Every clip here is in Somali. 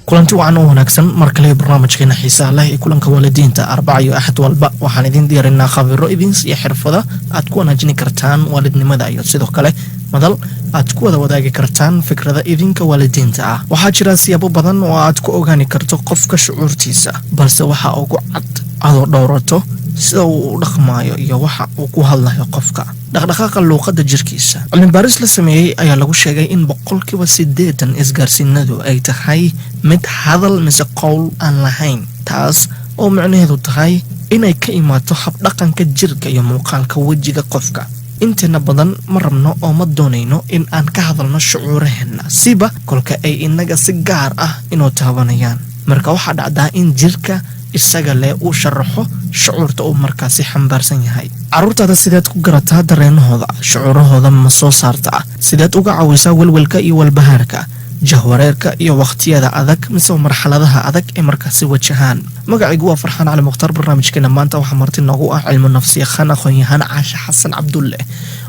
kulanti wacan oo wanaagsan markale barnaamijkeena xiisaha leh ee kulanka waalidiinta Arbaca iyo Axad walba waxaan idin diyaarinaa khabiro idin iyo xirfado aad ku wanaajin kartaan waalidnimada iyo sidoo kale madal aad ku wada wadaagi kartaan fikrada idinka waalidiinta ah. waxaa jira siyaabo badan oo aad ku ogaani karto qofka shucuurtiisa, balse waxa ugu cad adoo dhowrato sida uu u dhaqmaayo iyo waxa uu ku hadlayo qofka. dhaqdhaqaaqa luqadda jirkiisa. cilmi baaris la sameeyay ayaa lagu sheegay in 80% isgaarsiinadu ay tahay mid hadal mise qowl aan lahayn, taas oo macnaheedu tahay inay ka imaato hab dhaqanka jirka iyo muuqaalka wajiga qofka. intana badan ma rabno oo ma doonayno in aan ka hadalno shucuuraheena siba kolka ay inaga si gaar ah inoo taabanayaan. marka waxaa dhacdaa in jirka isaga lee uu sharaxo shucuurta uu markaasi xambaarsan yahay. caruurtaada sideed ku garataa dareenahooda, shucuurahooda ma soo saartaa, sideed uga caawisaa walwalka iyo walbahaarka, jahwareerka iyo waqtiyada adag mise marxaladaha adag ee markaasi wajahaan. magacaygu waa Farxaan Cali Mukhtaar. barnaamijkeena maanta waxaa marti noogu ah cilmi nafsiyaqaan aqoon-yahan Caasha Xasan Cabdulle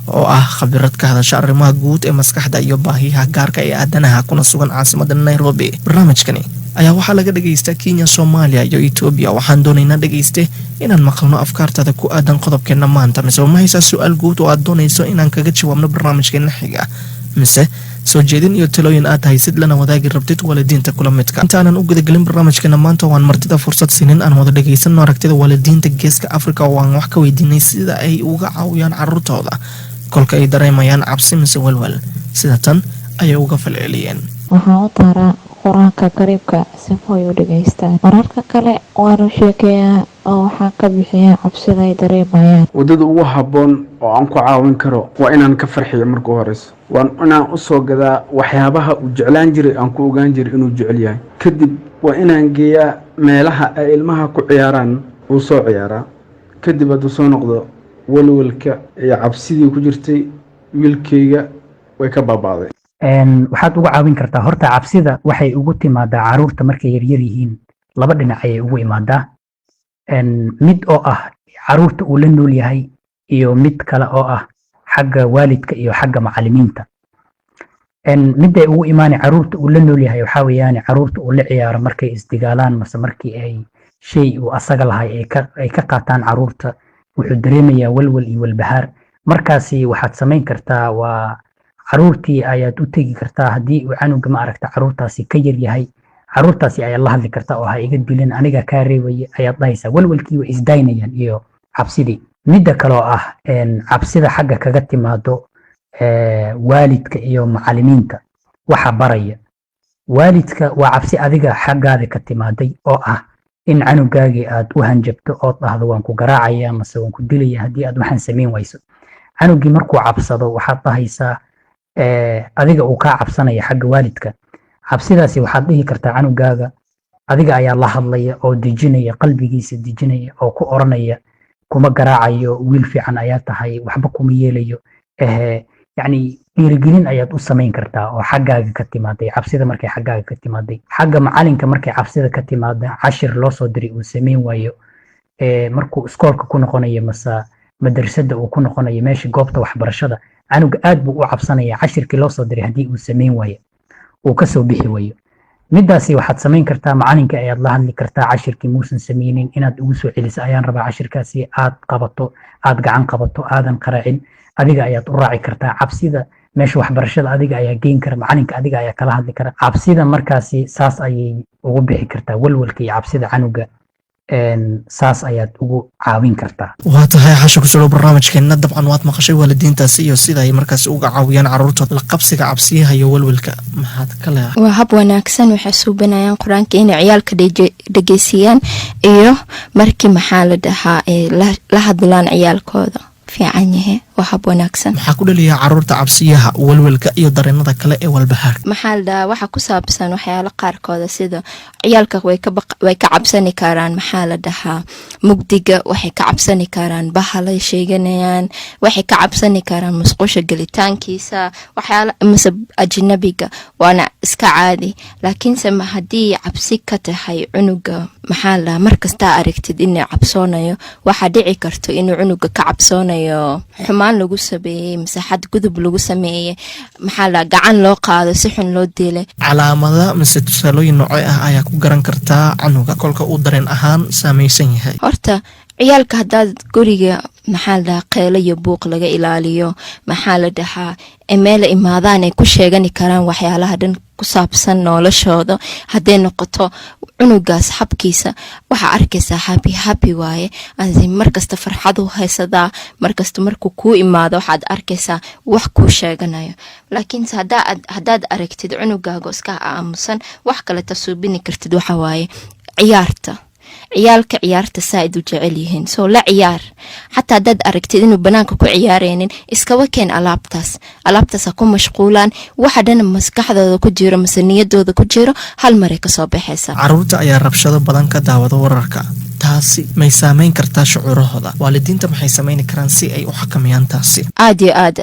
oo ah khabiirad ka hadasha arrimaha guud ee maskaxda iyo baahiyaha gaarka ee aadanaha kuna sugan caasimadda Nairobi. barnaamijkani ayaa waxaa laga dhageystaa Kenya, Soomaaliya iyo Itoobiya. waxaan doonaynaa dhageyste inaan maqalno afkaartada ku aadan qodobkeena maanta, mise ma haysaa su'aal guud oo aad doonayso inaan kaga jawaabno barnaamijkeena xiga, mise soo jeedin iyo talooyin aad haysid lana wadaagi rabtid waalidiinta kula midka. intaanan u gudagelin barnaamijkeena maanta waan martida fursad siinin aan wada dhageysano aragtida waalidiinta Geeska Afrika oo aan wax ka weydiinay sida ay uga caawiyaan carruurtooda kolka ay dareemayaan cabsi mise walwal. sida tan ayay uga falceliyeen. waxaan u taaraa quraanka qariibka si hooyo dhageystaan. mararka kale waan sheekeeyaa oo waxaan ka bixiyaa cabsida ay dareemayaan. wadada ugu habboon oo aan ku caawin karo waa inaan ka farxiyo marka horeysa. waan inaan u soo gadaa waxyaabaha uu jeclaan jiray aan ku ogaan jiray inuu jecel yahay. kadib waa inaan geeyaa meelaha ay ilmaha ku ciyaaraan uu soo ciyaaraa. kadib hadduu soo noqdo walwalka iyo cabsidii ku jirtay wiilkayga way ka baabaaday. waxaad uga caawin kartaa horta cabsida waxay ugu timaadaa caruurta markay yaryar yihiin. laba dhinac ayay ugu imaadaa. mid oo ah caruurta uu la nool yahay iyo mid kale oo ah xagga waalidka iyo xagga macallimiinta. mid ay ugu imaanay caruurta uu la nool yahay waxa weeyaan caruurta uu la ciyaaro markay isdigaalaan mase markii ay shay uu asaga lahay ay ka qaataan caruurta wuxuu dareemayaa walwal iyo walbahaar. markaasi waxaad samayn kartaa waa caruurtii ayaad u tegi kartaa haddii uu canuga ma aragta caruurtaasi ka yar yahay. caruurtaasi ayaad la hadli kartaa oo ha iga dilin aniga kaa reebaya ayaad dhahaysaa. walwalkii way isdaynayaan iyo cabsidii. midda kaloo ah cabsida xagga kaga timaado waalidka iyo macallimiinta waxa baraya. waalidka waa cabsi adiga xaggaada ka timaaday oo ah in canugaagii aad u hanjabto oo dhahdo waan ku garaacaya mase waan ku dilaya haddii aad waxaan samayn wayso. canugii markuu cabsado waxaad dhahaysaa adiga uu kaa cabsanaya xagga waalidka. cabsidaasi waxaad dhihi kartaa canugaaga adiga ayaa la hadlaya oo dejinaya, qalbigiisa dejinaya oo ku oranaya kuma garaacayo, wiil fiican ayaa tahay, waxba kuma yeelayo. yacni dhiirigelin ayaad u samayn kartaa oo xaggaaga ka timaaday. cabsida markay xaggaaga ka timaaday. xagga macalinka markay cabsida ka timaada cashir loo soo diray uu samayn waayo markuu iskoolka ku noqonayo mase madrasada uu ku noqonayo meesha goobta waxbarashada canuga aad buu u cabsanaya cashirkii loo soo diray haddii uu samayn waayo uu ka soo bixi waayo. midaasi waxaad samayn kartaa macalinka ayaad la hadli kartaa cashirkii muusan samaynin inaad ugu soo celiso ayaan rabaa cashirkaasi aad qabato, aad gacan qabato, aadan qaraacin. adiga ayaad u raaci kartaa. cabsida meesha waxbarashada adiga ayaa geyn kara, macalinka adiga ayaa kala hadli kara. cabsida markaasi saas ayay ugu bixi kartaa. walwalka iyo cabsida canuga saas ayaad ugu caawin kartaa. waa tahay xasha ku soo barnaamijkeena. dabcan waad maqashay waalidiintaasi iyo sida ay markaasi uga caawiyaan carruurtooda la qabsiga cabsiyaha iyo walwalka. maxaad ka leedahay? waa hab wanaagsan. waxay suubanayaan quraanka inay ciyaalka dhageysiyaan iyo markii maxaa la dhahaa la hadlaan ciyaalkooda fiican yahay. waa hab wanaagsan. maxaa ku dhaliyaa carruurta cabsiyaha, walwalka iyo dareenada kale ee walbahaarka? maxaa la dhahaa waxa ku saabsan waxyaalo qaarkooda sida ciyaalka way ka cabsani karaan maxaa la dhahaa mugdiga, waxay ka cabsani karaan bahalay sheeganayaan, waxay ka cabsani karaan musqusha gelitaankiisa, waxyaalo mise ajnabiga. waana iska caadi. laakiinse ma haddii cabsi ka tahay cunuga maxaa la dhahaa markasta aragtid inuu cabsoonayo waxaa dhici karto inuu cunuga ka cabsoonayo xumaan xumaan lagu sameeyey mise xadgudub lagu sameeyey maxaa la gacan loo qaado si xun loo dilay. calaamada mise tusaalooyin noocee ah ayaa ku garan kartaa canuga kolka uu dareen ahaan saamaysan yahay? horta ciyaalka haddaad guriga maxaa la qeelo iyo buuq laga ilaaliyo, maxaa la dhahaa meel imaadaan ay ku sheegani karaan waxyaalaha dhan ku saabsan noloshooda, hadday noqoto cunugaas xabkiisa waxaa arkaysaa happy waaye, markasta farxad u haysadaa, markasta markuu kuu imaado waxaad arkaysaa wax kuu sheeganayo. laakiin haddaad aragtid cunugaaga iska aamusan wax kale tasuubini kartid waxa waaye ciyaarta saaid u jecel yihiin, soo la ciyaar. xataa haddaad aragtid inuu banaanka ku ciyaaraynin iskaba keen alaabtaas ku mashquulaan, waxa dhan maskaxdooda ku jiro mise niyadooda ku jiro hal maray kasoo baxaysa. caruurta ayaa rabshado badan ka daawada wararka, taasi may saameyn kartaa shucuurahooda? waalidiinta maxay sameyn karaan si ay u xakameeyaan taasi? aad iyo aad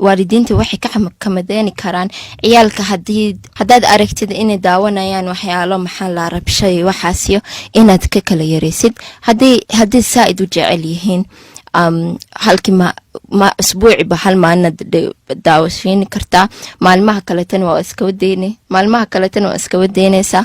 waalidiinta waxay ka xakameeyni karaan ciyaalka haddaad aragtid inay daawanayaan waxyaalo maxaa la rabshay waxaasiyo inaad ka kala yareysid. haddii saaid u jecel yihiin halkii ma isbuuciba hal maalina daawashiini kartaa, maalmaha kaletana waa iska wadeynaysaa,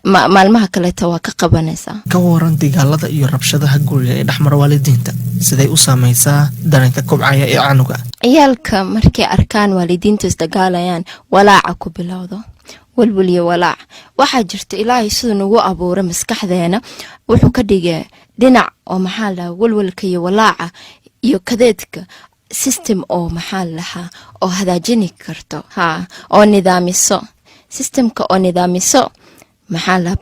maalmaha kaleta waa ka qabanaysaa. ka waran dagaalada iyo rabshadaha guriga ee dhexmara waalidiinta, siday u saameysaa dareenka kobcaya ee canuga? ciyaalka markay arkaan waalidiintu isdagaalayaan walaaca ku bilowdo, walwal iyo walaac. waxaa jirta ilaahay siduu nagu abuuray maskaxdeena wuxuu ka dhigay dhinac oo maxaa la walwalka iyo walaaca iyo kadeedka system oo maxaa lahaa oo hagaajini karto oo nidaamiso systemka oo nidaamiso maxaa la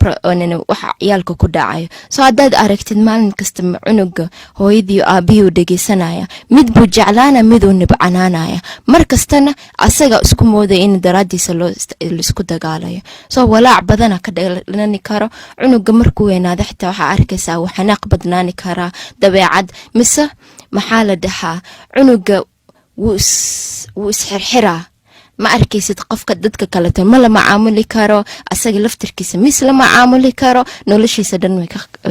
waxa ciyaalka ku dhacayo. soo haddaad aragtid maalin kasta cunuga hooyadii aabihii u dhegeysanaya, mid buu jeclaana miduu nibcanaanaya, markastana asaga isku mooday in daraadiisa laisku dagaalayo. soo walaac badana ka dhalani karo cunuga markuu weynaado, xitaa waxaa arkaysaa uu xanaaq badnaani karaa dabeecad, mise maxaa la dhahaa cunuga wuu isxirxiraa. ma arkaysid qofka dadka kaleeto ma la macaamuli karo, asaga laftirkiisa mis la macaamuli karo, noloshiisa dhan way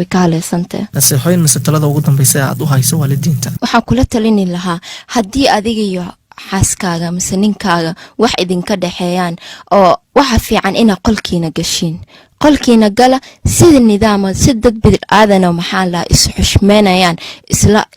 ka haleysantay. nasiixooyin mise talada ugu dambaysa aad u hayso waalidiinta? waxaan kula talini lahaa haddii adiga iyo xaaskaaga mise ninkaaga wax idinka dhexeeyaan, oo waxa fiican inaad qolkiina gala sida nidaama, si dad bid'aadana maxaa la isxushmeynayaan,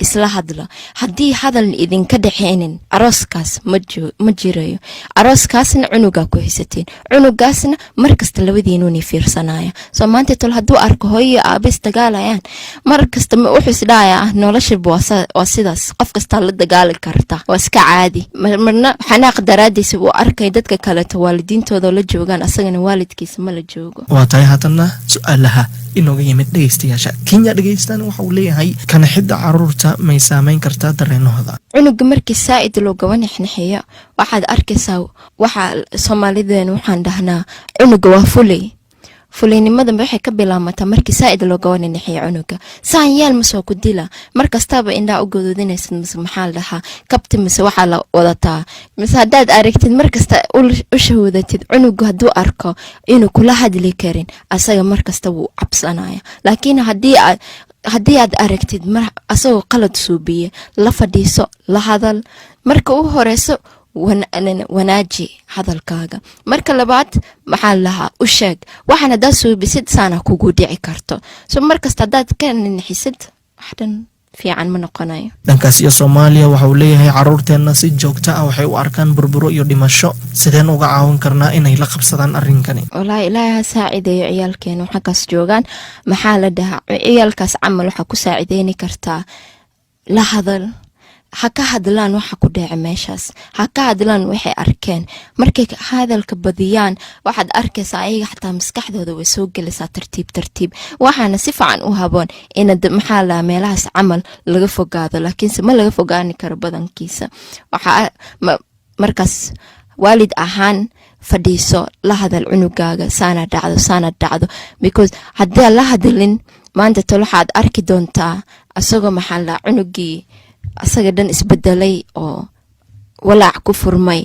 isla hadla. haddii hadal idinka dhexeynin arooskaas ma jirayo. arooskaasna cunugaa ku haysatiin, cunugaasna markasta labadiinuuni fiirsanaya. soo maanta tol hadduu arko hooyo iyo aabe isdagaalayaan, markasta wuxuu isdhaaya noloshaba waa sidaas, qof kastaa la dagaali karta, waa iska caadi. marna xanaaq daraadiisa uu arkay dadka kaleeto waalidiintooda la joogaan, asagana waalidkiisa ma la joogo. tahay haddana su-aalaha inooga yimid dhegeystayaasha Kenya. dhegeystaan waxa uu leeyahay kanaxidda caruurta may saameyn kartaa dareenahooda? cunuga markii saaid loo gabanixnaxiyo waxaad arkaysaa waxa Soomaalideena waxaan dhahnaa cunuga waa fulinimada waxay ka bilaamataa markii saaid loo gabanixnaxiyo cunuga. saan yeel ma soo ku dila, markastaba indhaa u godoodinaysid mise maxaa la dhahaa kabti mise waxaa la wadataa, mise haddaad aragtid markasta u shahuudatid cunuga hadduu arko inuu kula hadli karin, asaga markasta wuu cabsanaya. laakiin haddii aad aragtid asagoo qalad suubiye, la fadhiiso, la hadal. marka u horeyso wanaaji hadalkaaga, marka labaad maxaa lahaa u sheeg waxaan haddaad suubisid saana kugu dhici karto. so markasta haddaad ka ninaxisid waxdhan fiican ma noqonayo. dhankaas iyo Soomaaliya waxa uu leeyahay caruurteena si joogto ah waxay u arkaan burburo iyo dhimasho, sideen uga caawin karnaa inay la qabsadaan arrinkani? wallaahi ilaahay ha saacideeyo ciyaalkeena xaggaas joogaan. maxaa la dhahaa ciyaalkaas camal waxaa ku saacideyni kartaa la hadal, ha ka hadlaan waxa ku dhaca meeshaas, ha ka hadlaan waxay arkeen. markay hadalka badiyaan waxaad arkaysaa ayaga xataa maskaxdooda way soo gelaysaa tartiib. waxaana si fiican u haboon in maxaa la meelahaas camal laga fogaado, laakiinse ma laga fogaani karo badankiisa. waxaa markaas waalid ahaan fadhiiso, la hadal cunugaaga, saana dhacdo because haddii la hadalin maanta tol waxaad arki doontaa asagoo maxaa la cunugii asaga dhan isbedelay oo walaac ku furmay,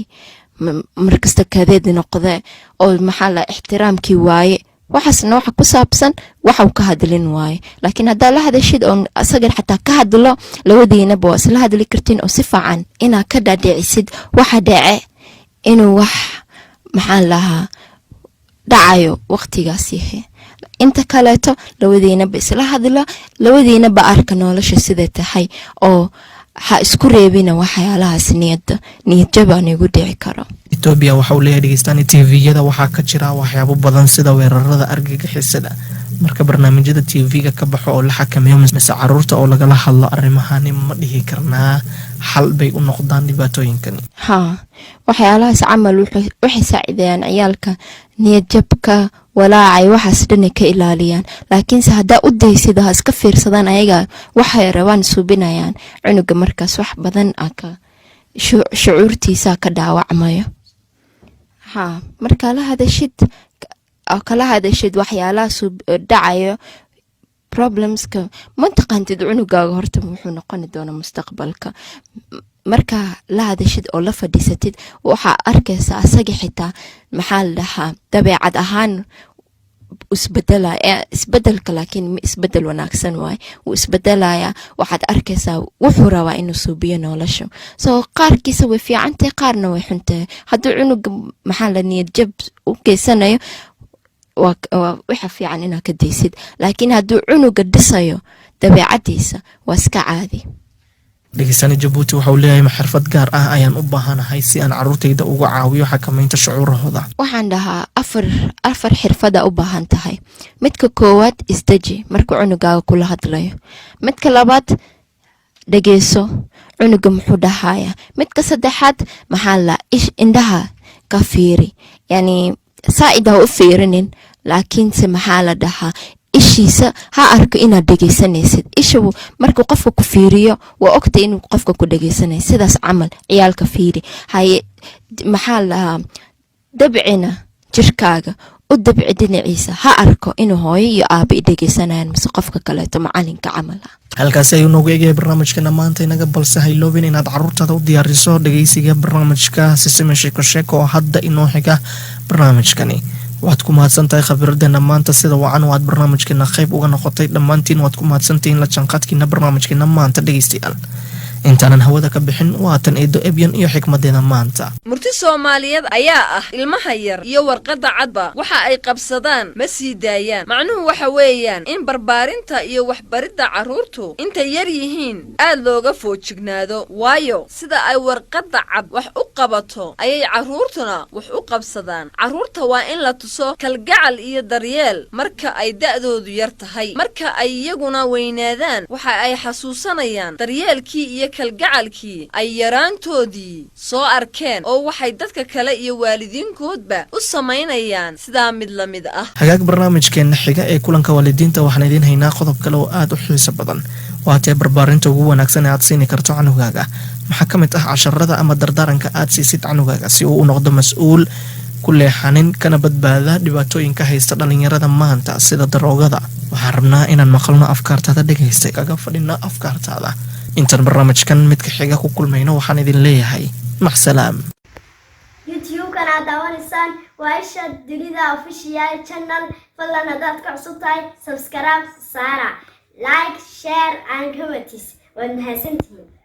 markasta kadeed noqde oo maxaa la ixtiraamkii waaye waxaasna waxa ku saabsan waxa uu ka hadlin waaye. laakiin haddaa la hadashid oo asaga xataa ka hadlo labadiinaba waa isla hadli kartiin oo si fiican inaa ka dhaadhicisid waxa dhace inuu wax maxaan lahaa dhacayo waqtigaas yahay. inta kaleeto labadiinaba isla hadla, labadiinaba arka nolosha sida tahay oo ha isku reebina waxyaalahaas niyad jab aan igu dhici karo. Ethiopia waxa uu leeyahay dhegeystaani TV-yada waxaa ka jira waxyaabo badan sida weerarada argagixisada. marka barnaamijyada TV-ga ka baxo oo la xakameeyo mise caruurta oo lagala hadlo arrimahani ma dhihi karnaa xal bay u noqdaan dhibaatooyinkani. waxyaalahaas camal waxay saacidayaan ciyaalka niyad jabka walaacay waxaas dhan ka ilaaliyaan. laakiinse haddaa u daysid ha iska fiirsadaan ayaga waxay rabaan suubinayaan cunuga markaas wax badan aka shucuurtiisa ka dhaawacmayo. marka kala hadashid waxyaalaha dhacayo problemska mantaqantid cunugaaga horta wuxuu noqon doonaa mustaqbalka. marka la hadashid oo la fadhiisatid waxa arkaysa asaga xitaa maxaa la dhahaa dabeecad ahaan isbedelka laakiin isbedel wanaagsan waay uu isbedelaya. waxaad arkaysaa wuxuu rabaa inuu suubiyo nolosha. soo qaarkiisa way fiicantahay qaarna way xuntahay. hadduu cunuga maxaa la niyad jab u geysanayo waxa fiican inaad ka daysid. laakiin hadduu cunuga dhisayo dabeecadiisa waa iska caadi. dhegeystaani Jabuuti waxa uu leeyahay xirfad gaar ah ayaan u baahanahay si aan caruurtayda uga caawiyo xakameynta shucuurahooda. waxaan dhahaa afar xirfada u baahan tahay. midka koowaad isdaji marka cunugaaga kula hadlayo. midka labaad dhageyso cunuga muxuu dhahaya. midka saddexaad maxaa la indhaha ka fiiri, yani saa'ida u fiirinin laakiinse maxaa la dhahaa ishiisa ha arko inaad dhageysanaysid. isha markuu qofka ku fiiriyo waa ogtay inuu qofka ku dhageysanay. sidaas camal ciyaalka fiiri haye maxaa la dabcina jirkaaga u dabci dhinaciisa ha arko inuu hooyo iyo aaba i dhageysanayaan mise qofka kaleeto macalinka camal ah. halkaas ayuu noogu eegaya barnaamijkana maanta inaga balse hayloobin inaad caruurtaada u diyaariso dhageysiga barnaamijka Sisime Sheeko Sheeko oo hadda inoo xiga barnaamijkani. waad ku mahadsantahay khabiradena maanta sida wacan waad barnaamijkeena qayb uga noqotay. dhammaantiin waad ku mahadsantihiin la jaanqaadkiina barnaamijkeena maanta dhegeystayaal. intaanan hawada ka bixin waatan eedo ebyan iyo xikmadeeda maanta. murti Soomaaliyeed ayaa ah ilmaha yar iyo warqada cadba waxa ay qabsadaan ma sii daayaan. macnuhu waxa weeyaan in barbaarinta iyo waxbaridda caruurtu inta yar yihiin aad looga foojignaado, waayo sida ay warqada cad wax u qabato ayay caruurtuna wax u qabsadaan. caruurta waa in la tuso kalgacal iyo daryeel marka ay da'doodu yar tahay. marka ay iyaguna weynaadaan waxa ay xasuusanayaan daryeelkii iyo kalgacalkii ay yaraantoodii soo arkeen oo waxay dadka kale iyo waalidiinkoodba u samaynayaan sidaa mid la mid ah. hagaag barnaamijkeena xiga ee kulanka waalidiinta waxaan idiin haynaa qodob kale oo aad u xiiso badan. waatee barbaarinta ugu wanaagsan ee aad siini karto canugaaga. maxaa ka mid ah casharada ama dardaaranka aad siisid canugaaga si uu u noqdo mas-uul ku leexanin kana badbaada dhibaatooyinka haysta dhalinyarada maanta sida daroogada. waxaan rabnaa inaan maqalno afkaartaada dhegaystay kaga fadhina afkaartaada. intaan barnaamijkan midka xiga ku kulmayno waxaan idin leeyahay maxsalaam. YouTube-kan aad daawanaysaan waa Isha Dunida Official Channel. fadlan haddaad ka cusub tahay subscribe saara, like, share and comment. waad mahadsantihiin.